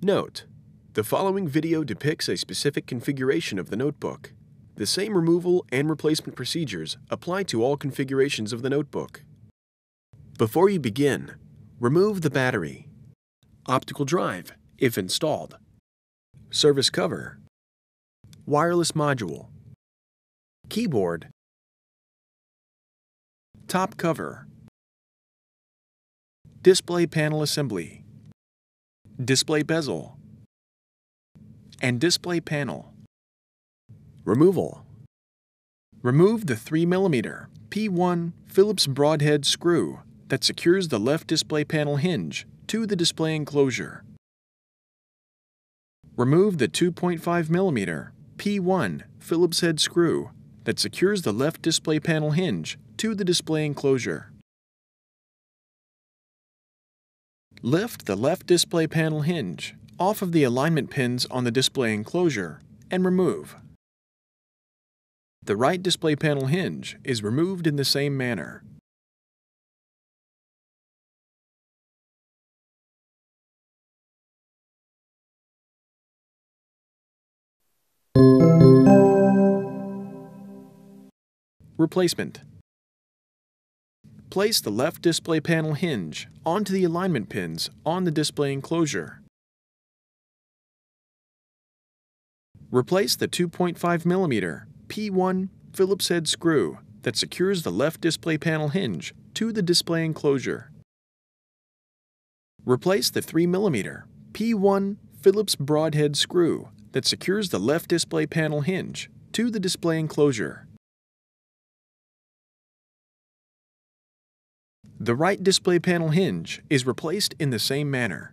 Note: the following video depicts a specific configuration of the notebook. The same removal and replacement procedures apply to all configurations of the notebook. Before you begin, remove the battery, optical drive, if installed, service cover, wireless module, keyboard, top cover, display panel assembly, display bezel, and display panel. Removal: remove the 3mm P1 Phillips broadhead screw that secures the left display panel hinge to the display enclosure. Remove the 2.5mm P1 Phillips-head screw that secures the left display panel hinge to the display enclosure. Lift the left display panel hinge off of the alignment pins on the display enclosure and remove. The right display panel hinge is removed in the same manner. Replacement: place the left display panel hinge onto the alignment pins on the display enclosure. Replace the 2.5mm P1 Phillips-head screw that secures the left display panel hinge to the display enclosure. Replace the 3mm P1 Phillips broadhead screw that secures the left display panel hinge to the display enclosure. The right display panel hinge is replaced in the same manner.